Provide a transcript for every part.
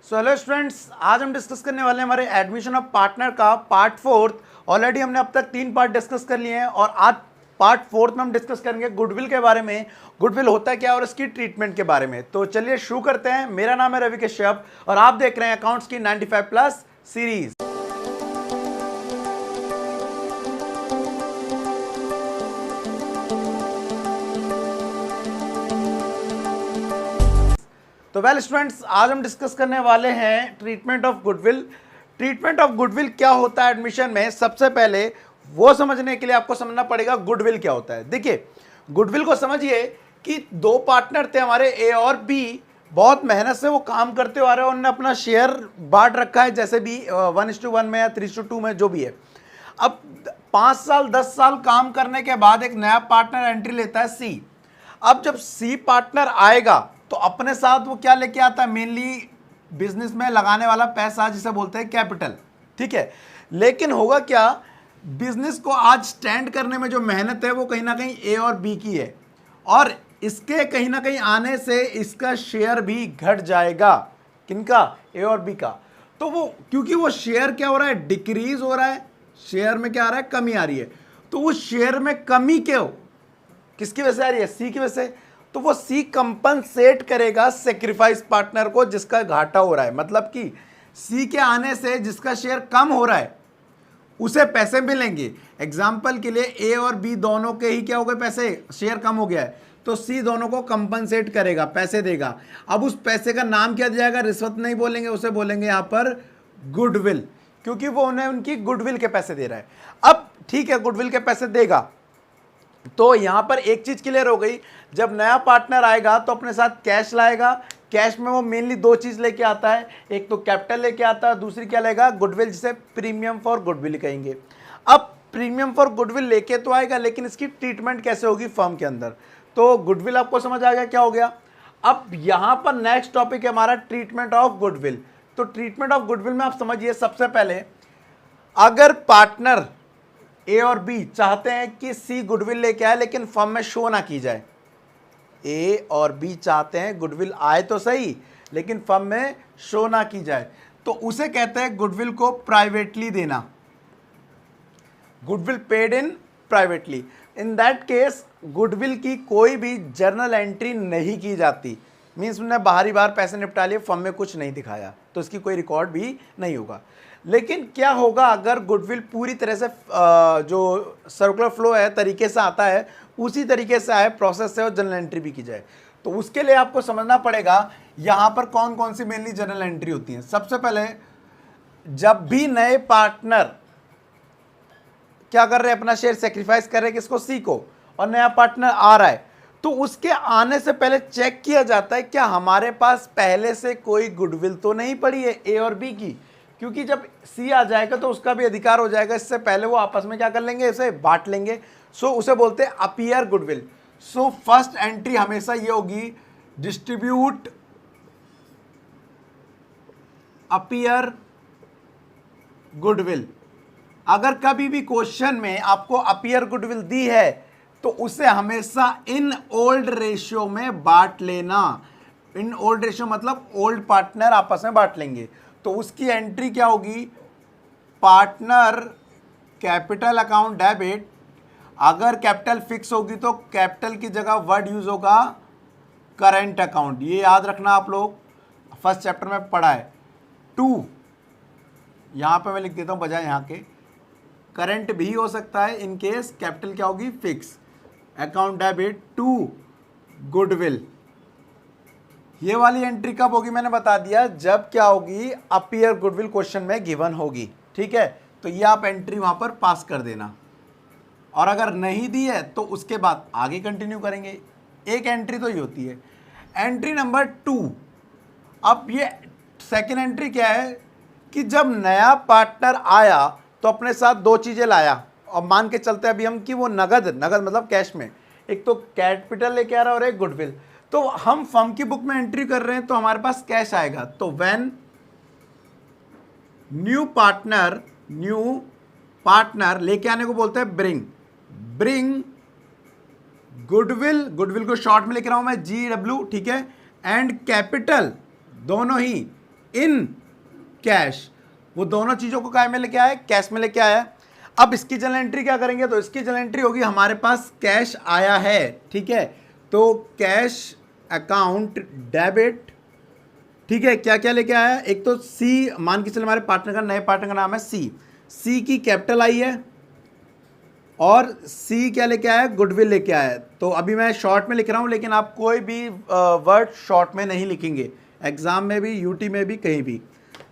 So hello students, आज हम discuss करने वाले हैं हमारे एडमिशन ऑफ पार्टनर का पार्ट फोर्थ। ऑलरेडी हमने अब तक 3 पार्ट डिस्कस कर लिए हैं और आज पार्ट फोर्थ में हम डिस्कस करेंगे गुडविल के बारे में। गुडविल होता है क्या और इसकी ट्रीटमेंट के बारे में। तो चलिए शुरू करते हैं। मेरा नाम है रवि कश्यप और आप देख रहे हैं अकाउंट्स की 95 प्लस सीरीज। तो वेल स्टूडेंट्स, आज हम डिस्कस करने वाले हैं treatment of goodwill. Treatment of goodwill क्या होता है एडमिशन में, सबसे पहले वो समझने के लिए आपको समझना पड़ेगा गुडविल क्या होता है। देखिए, गुडविल को समझिए कि 2 पार्टनर थे हमारे, ए और बी। बहुत मेहनत से वो काम करते हुए आ रहे हैं, उन्होंने अपना शेयर बांट रखा है, जैसे भी 1:1 में या 3:2 में, जो भी है। अब 5 साल 10 साल काम करने के बाद एक नया पार्टनर एंट्री लेता है, सी। अब जब सी पार्टनर आएगा तो अपने साथ वो क्या लेके आता है, मेनली बिजनेस में लगाने वाला पैसा, जिसे बोलते हैं कैपिटल, ठीक है। लेकिन होगा क्या, बिजनेस को आज स्टैंड करने में जो मेहनत है वो कहीं ना कहीं ए और बी की है, और इसके कहीं ना कहीं आने से इसका शेयर भी घट जाएगा। किनका? ए और बी का। तो वो क्योंकि वो शेयर क्या हो रहा है, डिक्रीज हो रहा है, शेयर में क्या आ रहा है, कमी आ रही है। तो उस शेयर में कमी क्यों, किसकी वजह से आ रही है, सी की वजह से। तो वो सी कंपनसेट करेगा सेक्रीफाइस पार्टनर को जिसका घाटा हो रहा है। मतलब कि सी के आने से जिसका शेयर कम हो रहा है उसे पैसे मिलेंगे। एग्जाम्पल के लिए ए और बी दोनों के ही क्या हो गए, पैसे, शेयर कम हो गया है, तो सी दोनों को कंपनसेट करेगा, पैसे देगा। अब उस पैसे का नाम क्या दिया जाएगा, रिश्वत नहीं बोलेंगे, उसे बोलेंगे यहां पर गुडविल, क्योंकि वो उन्हें उनकी गुडविल के पैसे दे रहा है। अब ठीक है, गुडविल के पैसे देगा। तो यहां पर एक चीज क्लियर हो गई, जब नया पार्टनर आएगा तो अपने साथ कैश लाएगा। कैश में वो मेनली 2 चीज लेके आता है, एक तो कैपिटल लेके आता है, दूसरी क्या लेगा, गुडविल, जिसे प्रीमियम फॉर गुडविल कहेंगे। अब प्रीमियम फॉर गुडविल लेके तो आएगा, लेकिन इसकी ट्रीटमेंट कैसे होगी फर्म के अंदर। तो गुडविल आपको समझ आ गया क्या हो गया। अब यहां पर नेक्स्ट टॉपिक है हमारा ट्रीटमेंट ऑफ गुडविल। तो ट्रीटमेंट ऑफ गुडविल में आप समझिए, सबसे पहले अगर पार्टनर ए और बी चाहते हैं कि सी गुडविल लेके आए लेकिन फर्म में शो ना की जाए, ए और बी चाहते हैं गुडविल आए तो सही लेकिन फर्म में शो ना की जाए, तो उसे कहते हैं गुडविल को प्राइवेटली देना, goodwill paid in privately. In that case goodwill की कोई भी जर्नल एंट्री नहीं की जाती। मीन्स उन्होंने बाहर पैसे निपटा लिए, फर्म में कुछ नहीं दिखाया, तो इसकी कोई रिकॉर्ड भी नहीं होगा। लेकिन क्या होगा अगर गुडविल पूरी तरह से जो सर्कुलर फ्लो है, तरीके से आता है, उसी तरीके से आए, प्रोसेस से, और जर्नल एंट्री भी की जाए। तो उसके लिए आपको समझना पड़ेगा यहाँ पर कौन कौन सी मेनली जर्नल एंट्री होती है। सबसे पहले, जब भी नए पार्टनर क्या कर रहे हैं, अपना शेयर सेक्रीफाइस कर रहे हैं, किसको, सी को, और नया पार्टनर आ रहा है, तो उसके आने से पहले चेक किया जाता है क्या हमारे पास पहले से कोई गुडविल तो नहीं पड़ी है ए और बी की, क्योंकि जब सी आ जाएगा तो उसका भी अधिकार हो जाएगा। इससे पहले वो आपस में क्या कर लेंगे, इसे बांट लेंगे। सो उसे बोलते हैं appear goodwill. So first entry हमेशा ये होगी, डिस्ट्रीब्यूट अपीयर गुडविल। अगर कभी भी क्वेश्चन में आपको अपीयर गुडविल दी है तो उसे हमेशा इन ओल्ड रेशियो में बांट लेना। इन ओल्ड रेशियो मतलब ओल्ड पार्टनर आपस में बांट लेंगे। तो उसकी एंट्री क्या होगी, पार्टनर कैपिटल अकाउंट डेबिट। अगर कैपिटल फिक्स होगी तो कैपिटल की जगह वर्ड यूज होगा करंट अकाउंट। ये याद रखना, आप लोग फर्स्ट चैप्टर में पढ़ा है। 2 यहां पे मैं लिख देता हूं बजाय यहाँ के, करंट भी हो सकता है इन केस कैपिटल क्या होगी, fix. Account debit to goodwill. ये वाली एंट्री कब होगी मैंने बता दिया, जब क्या होगी, अपीयर गुडविल क्वेश्चन में गिवन होगी, ठीक है। तो ये आप एंट्री वहां पर पास कर देना, और अगर नहीं दी है तो उसके बाद आगे कंटिन्यू करेंगे। एक एंट्री तो ये होती है। एंट्री नंबर 2, अब ये सेकेंड एंट्री क्या है कि जब नया पार्टनर आया तो अपने साथ 2 चीजें लाया, और मान के चलते हैं अभी हम कि वो नगद मतलब कैश में, एक तो कैपिटल लेके आ रहा है और एक गुडविल। तो हम फर्म की बुक में एंट्री कर रहे हैं तो हमारे पास कैश आएगा। तो व्हेन न्यू पार्टनर लेके आने को बोलते हैं ब्रिंग गुडविल को शॉर्ट में लिख रहा हूं मैं GW, ठीक है, एंड कैपिटल, दोनों ही इन कैश, वो दोनों चीज़ों को काय में लेके आया, कैश में लेके आया। अब इसकी जनरल एंट्री क्या करेंगे, तो इसकी जनरल एंट्री होगी हमारे पास कैश आया है, ठीक है, तो कैश अकाउंट डेबिट, ठीक है, क्या क्या लेके आया, एक तो सी, मान के चले हमारे पार्टनर का, नए पार्टनर का नाम है सी की कैपिटल आई है, और सी क्या लेके आया, गुडविल लेके आया। तो अभी मैं शॉर्ट में लिख रहा हूं, लेकिन आप कोई भी वर्ड शॉर्ट में नहीं लिखेंगे, एग्जाम में भी, यूटी में भी, कहीं भी,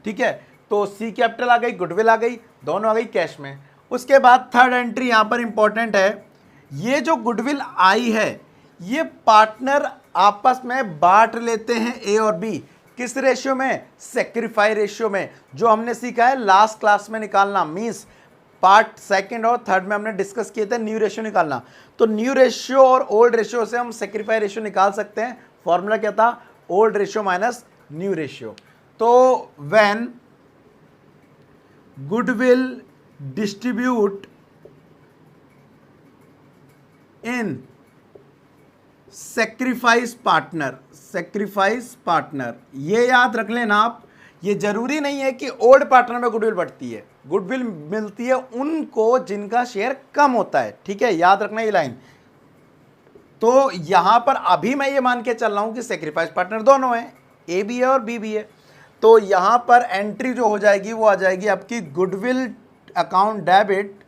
ठीक है। तो सी कैपिटल आ गई, गुडविल आ गई, दोनों आ गई कैश में। उसके बाद थर्ड एंट्री यहां पर इंपॉर्टेंट है, ये जो गुडविल आई है ये पार्टनर आपस में बांट लेते हैं, ए और बी, किस रेशियो में, सेक्रीफाई रेशियो में, जो हमने सीखा है लास्ट क्लास में निकालना, मींस पार्ट सेकंड और थर्ड में हमने डिस्कस किए थे न्यू रेशियो निकालना। तो न्यू रेशियो और ओल्ड रेशियो से हम सेक्रीफाई रेशियो निकाल सकते हैं। फॉर्मूला क्या था, old ratio minus new ratio. तो when goodwill distribute in sacrifice partner, ये याद रख लेना आप, ये जरूरी नहीं है कि ओल्ड पार्टनर में गुडविल बढ़ती है, गुडविल मिलती है उनको जिनका शेयर कम होता है, ठीक है, याद रखना ये लाइन। तो यहां पर अभी मैं ये मान के चल रहा हूं कि सेक्रीफाइस पार्टनर दोनों हैं, ए भी है और बी भी है। तो यहां पर एंट्री जो हो जाएगी वो आ जाएगी आपकी goodwill account debit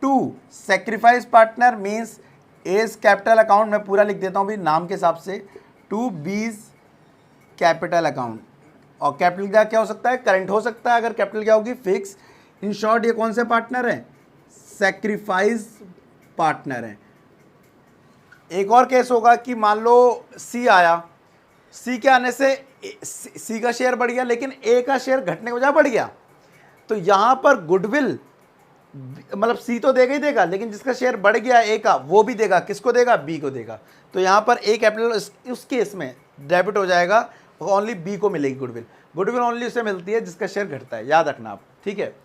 to sacrifice partner, means as capital account, मैं पूरा लिख देता हूं भी नाम के हिसाब से, टू बीज कैपिटल अकाउंट। और कैपिटल क्या हो सकता है, करंट हो सकता है, अगर कैपिटल क्या होगी, फिक्स। इन शॉर्ट ये कौन से पार्टनर हैं, सेक्रीफाइस पार्टनर हैं। एक और केस होगा कि मान लो सी आया, सी के आने से सी का शेयर बढ़ गया, लेकिन ए का शेयर घटने की वजह बढ़ गया, तो यहां पर गुडविल मतलब सी तो देगा ही देगा, लेकिन जिसका शेयर बढ़ गया ए का, वो भी देगा, किसको देगा, बी को देगा। तो यहां पर ए कैपिटल उस केस में डेबिट हो जाएगा, ओनली बी को मिलेगी गुडविल ओनली उसे मिलती है जिसका शेयर घटता है, याद रखना आप, ठीक है।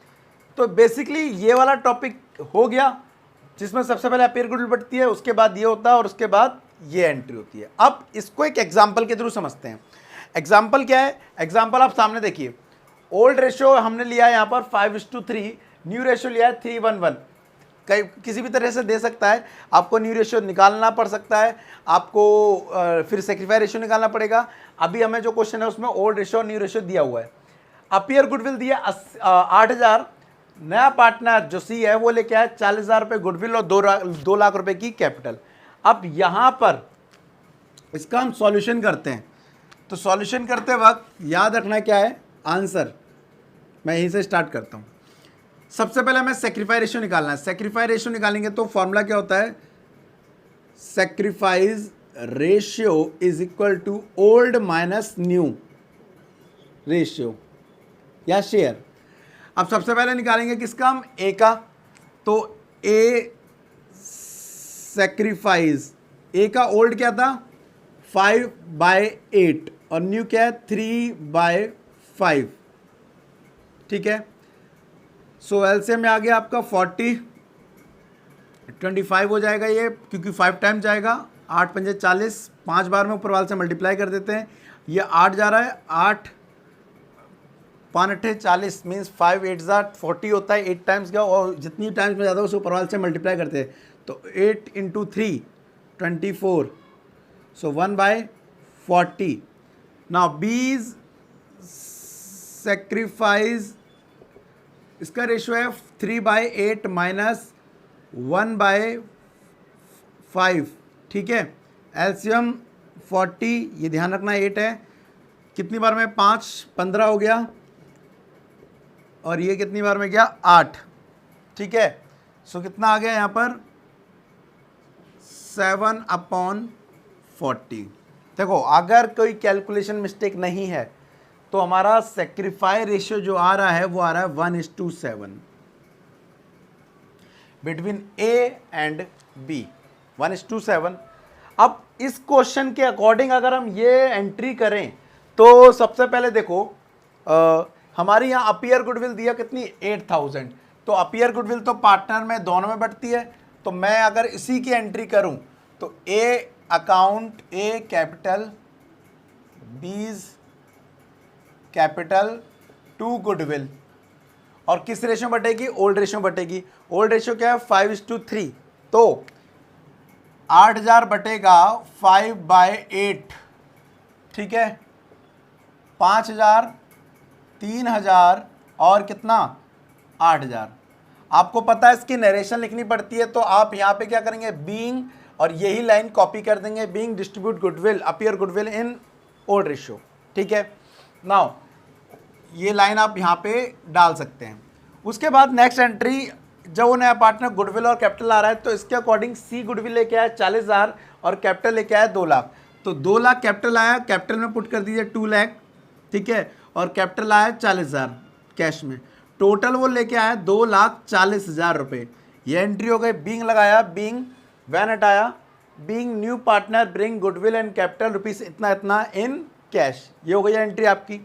तो बेसिकली ये वाला टॉपिक हो गया, जिसमें सबसे पहले अपीयर गुडविल बढ़ती है, उसके बाद ये होता है, और उसके बाद ये एंट्री होती है। अब इसको एक एग्जाम्पल के थ्रू समझते हैं। एग्जाम्पल क्या है, एग्जाम्पल आप सामने देखिए, ओल्ड रेशियो हमने लिया है यहाँ पर 5:3, न्यू रेशियो लिया है 3:1, कई किसी भी तरह से दे सकता है, आपको न्यू रेशियो निकालना पड़ सकता है, आपको फिर सेक्रीफाई रेशियो निकालना पड़ेगा। अभी हमें जो क्वेश्चन है उसमें ओल्ड रेशियो और न्यू रेशियो दिया हुआ है। अपीयर गुडविल दिया 8,000, नया पार्टनर जो सी है वो लेके आया 40,000 रुपये गुडविल और 2 लाख रुपए की कैपिटल। अब यहाँ पर इसका हम सॉल्यूशन करते हैं, तो सॉल्यूशन करते वक्त याद रखना क्या है, आंसर मैं यहीं से स्टार्ट करता हूँ। सबसे पहले हमें सेक्रीफाई रेशियो निकालना है। सेक्रीफाई रेशियो निकालेंगे तो फॉर्मूला क्या होता है, sacrifice ratio is equal to old minus new ratio या शेयर। अब सबसे पहले निकालेंगे किसका हम, ए का, तो ए सेक्रीफाइस, ए का ओल्ड क्या था 5/8 और न्यू क्या है 3/5, ठीक है। सो एलसीएम में आ गया आपका 40, 25 हो जाएगा ये, क्योंकि 5 टाइम जाएगा, 8 पंजे 40, 5 बार में ऊपर वाले से मल्टीप्लाई कर देते हैं, ये 8 जा रहा है, 8 5 8 40, मीन्स 5 8 40 होता है, 8 टाइम्स का, और जितनी टाइम्स में ज़्यादा है उसे ऊपर वाले से मल्टीप्लाई करते हैं, तो 8 × 3 24, सो 1/40। नाउ बीज सेक्रीफाइस, इसका रेशियो है 3/8 माइनस 1/5, ठीक है। एलसीएम 40, ये ध्यान रखना 8 है, कितनी बार में 5 15 हो गया, और ये कितनी बार में गया 8, ठीक है। सो कितना आ गया यहाँ पर 7/40। देखो अगर कोई कैलकुलेशन मिस्टेक नहीं है तो हमारा सेक्रीफाई रेशियो जो आ रहा है वो आ रहा है 1:7 बिटवीन ए एंड बी, 1:7। अब इस क्वेश्चन के अकॉर्डिंग अगर हम ये एंट्री करें तो सबसे पहले देखो हमारी यहाँ अपीयर गुडविल दिया कितनी 8,000, तो अपीयर गुडविल तो पार्टनर में दोनों में बढ़ती है, तो मैं अगर इसी की एंट्री करूं तो A account, A capital, B's capital to goodwill, और किस रेशियो बटेगी, ओल्ड रेशियो बटेगी। ओल्ड रेशियो क्या है 5:3, तो 8000 बटेगा 5/8, ठीक है, 5000, 3000 और कितना 8000। आपको पता है इसकी नरेशन लिखनी पड़ती है, तो आप यहाँ पे क्या करेंगे, बीइंग, और यही लाइन कॉपी कर देंगे, being distribute goodwill appear goodwill in old ratio, ठीक है। नाउ ये लाइन आप यहाँ पे डाल सकते हैं। उसके बाद नेक्स्ट एंट्री, जब वो नया पार्टनर गुडविल और कैपिटल आ रहा है, तो इसके अकॉर्डिंग सी गुडविल लेके आया 40,000 और कैपिटल लेके आया 2 लाख। तो 2 लाख कैपिटल आया, कैपिटल में पुट कर दीजिए 2 लाख, ठीक है, और कैपिटल आया 40,000 कैश में। टोटल वो लेके आया 2,40,000 रुपये। ये एंट्री हो गई। बीइंग लगाया, बीइंग वैन हटाया, being new partner bring goodwill and capital rupees इतना इतना इन कैश। ये हो गई एंट्री आपकी।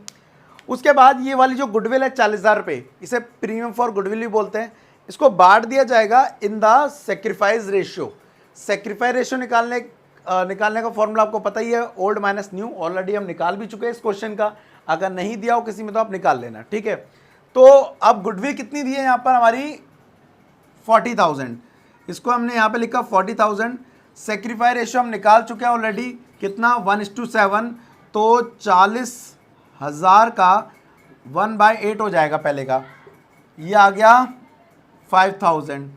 उसके बाद ये वाली जो गुडविल है 40,000 रुपये, इसे प्रीमियम फॉर गुडविल भी बोलते हैं। इसको बांट दिया जाएगा in the sacrifice ratio. Sacrifice ratio निकालने का फॉर्मूला आपको पता ही है, ओल्ड माइनस न्यू। ऑलरेडी हम निकाल भी चुके हैं इस क्वेश्चन का, अगर नहीं दिया हो किसी में तो आप निकाल लेना, ठीक है। तो अब गुडविल कितनी दी है यहाँ पर हमारी 40,000, इसको हमने यहाँ पे लिखा 40,000। सेक्रीफाइस रेशियो हम निकाल चुके हैं ऑलरेडी, कितना 1:7, तो 40,000 का 1/8 हो जाएगा पहले का, ये आ गया 5,000,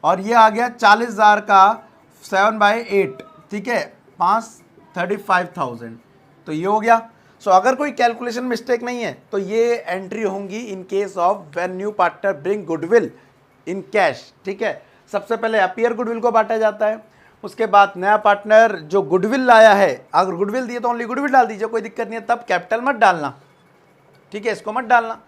और ये आ गया 40,000 का 7/8, ठीक है, 35,000। तो ये हो गया। सो अगर कोई कैलकुलेशन मिस्टेक नहीं है तो ये एंट्री होंगी in case of when new partner bring goodwill in cash, ठीक है। सबसे पहले अपीयर गुडविल को बांटा जाता है, उसके बाद नया पार्टनर जो गुडविल लाया है, अगर गुडविल दिए तो ओनली गुडविल डाल दीजिए, कोई दिक्कत नहीं है, तब कैपिटल मत डालना, ठीक है, इसको मत डालना,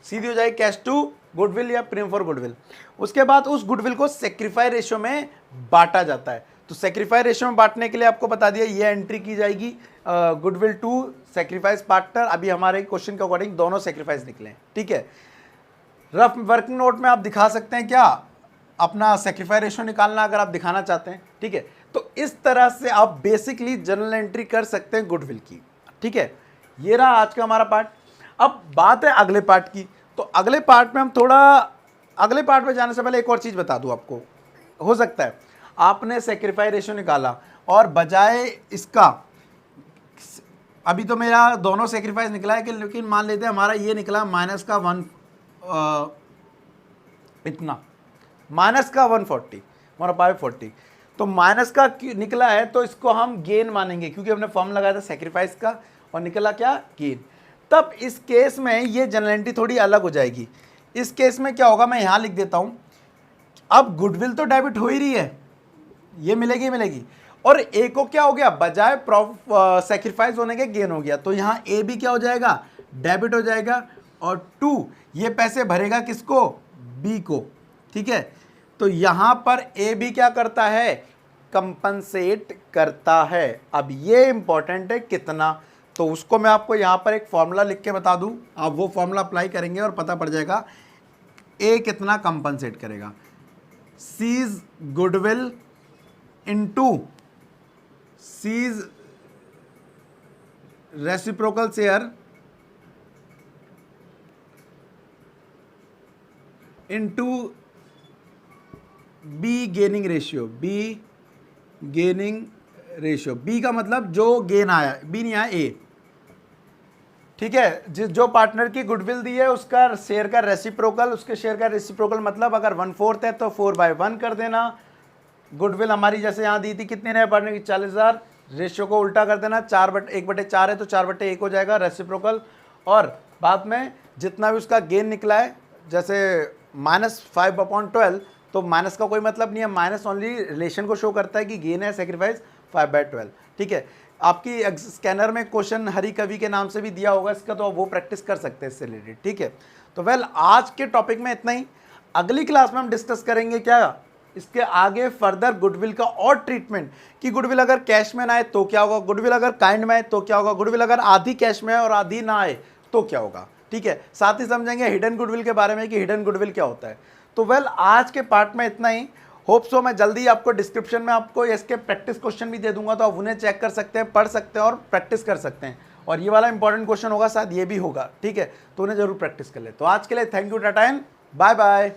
सीधी हो जाएगी कैश टू गुडविल या प्रीमियम फॉर गुडविल। उसके बाद उस गुडविल को सेक्रीफाइस रेशियो में बांटा जाता है। तो सेक्रीफाइस रेशियो में बांटने के लिए आपको बता दिया ये एंट्री की जाएगी गुडविल टू सेक्रीफाइस पार्टनर। अभी हमारे क्वेश्चन के अकॉर्डिंग दोनों सेक्रीफाइस निकले, ठीक है। रफ वर्किंग नोट में आप दिखा सकते हैं क्या अपना सेक्रीफाइस रेशियो निकालना, अगर आप दिखाना चाहते हैं, ठीक है। तो इस तरह से आप बेसिकली जनरल एंट्री कर सकते हैं गुडविल की, ठीक है। ये रहा आज का हमारा पार्ट। अब बात है अगले पार्ट की। तो अगले पार्ट में हम थोड़ा, अगले पार्ट में जाने से पहले एक और चीज़ बता दूं आपको। हो सकता है आपने सेक्रीफाइस रेशियो निकाला और बजाय इसका, अभी तो मेरा दोनों सेक्रीफाइस निकला है कि, लेकिन मान लेते हैं हमारा ये निकला माइनस का 140, हमारा 540, तो माइनस का निकला है तो इसको हम गेन मानेंगे, क्योंकि हमने फॉर्म लगाया था सेक्रीफाइस का और निकला क्या, गेन। तब इस केस में ये जनरल एंट्री थोड़ी अलग हो जाएगी। इस केस में क्या होगा, मैं यहाँ लिख देता हूँ। अब गुडविल तो डेबिट हो ही रही है, ये मिलेगी, और ए को क्या हो गया, बजाय सेक्रीफाइस होने के गेन हो गया, तो यहाँ ए भी क्या हो जाएगा, डेबिट हो जाएगा, और 2 ये पैसे भरेगा किसको, बी को, ठीक है। तो यहाँ पर ए भी क्या करता है, कंपनसेट करता है। अब ये इंपॉर्टेंट है कितना, तो उसको मैं आपको यहाँ पर एक फॉर्मूला लिख के बता दूँ, आप वो फॉर्मूला अप्लाई करेंगे और पता पड़ जाएगा ए कितना कंपनसेट करेगा। C's goodwill into C's reciprocal share into B gaining ratio, B gaining ratio, B का मतलब जो गेन आया, बी नहीं आया, ए, ठीक है। जो पार्टनर की गुडविल दी है उसका शेयर का रेसिप्रोकल, उसके शेयर का रेसिप्रोकल मतलब अगर 1/4 है तो 4/1 कर देना। गुडविल हमारी जैसे यहाँ दी थी कितने नए पार्टनर की 40,000, रेशियो को उल्टा कर देना, 1/4 है तो 4/1 हो जाएगा रेसिप्रोकल। और बाद में जितना भी उसका गेन निकला है, जैसे -5/12, तो माइनस का कोई मतलब नहीं है, माइनस ओनली रिलेशन को शो करता है कि गेन है सेक्रीफाइस 5/12, ठीक है। आपकी स्कैनर में क्वेश्चन हरी कवि के नाम से भी दिया होगा इसका, तो वो प्रैक्टिस कर सकते हैं इससे रिलेटेड, ठीक है। तो आज के टॉपिक में इतना ही। अगली क्लास में हम डिस्कस करेंगे क्या, इसके आगे फर्दर गुडविल का और ट्रीटमेंट, कि गुडविल अगर कैश में ना आए तो क्या होगा, गुडविल अगर काइंड में आए तो क्या होगा, गुडविल अगर आधी कैश में है और आधी ना आए तो क्या होगा, ठीक है। साथ ही समझेंगे हिडन गुडविल के बारे में कि हिडन गुडविल क्या होता है। तो आज के पार्ट में इतना ही। होप सो मैं जल्दी आपको डिस्क्रिप्शन में आपको इसके प्रैक्टिस क्वेश्चन भी दे दूंगा, तो आप उन्हें चेक कर सकते हैं, पढ़ सकते हैं और प्रैक्टिस कर सकते हैं। और ये वाला इंपॉर्टेंट क्वेश्चन होगा, शायद ये भी होगा, ठीक है, तो उन्हें जरूर प्रैक्टिस कर ले। तो आज के लिए thank you, tata and bye bye.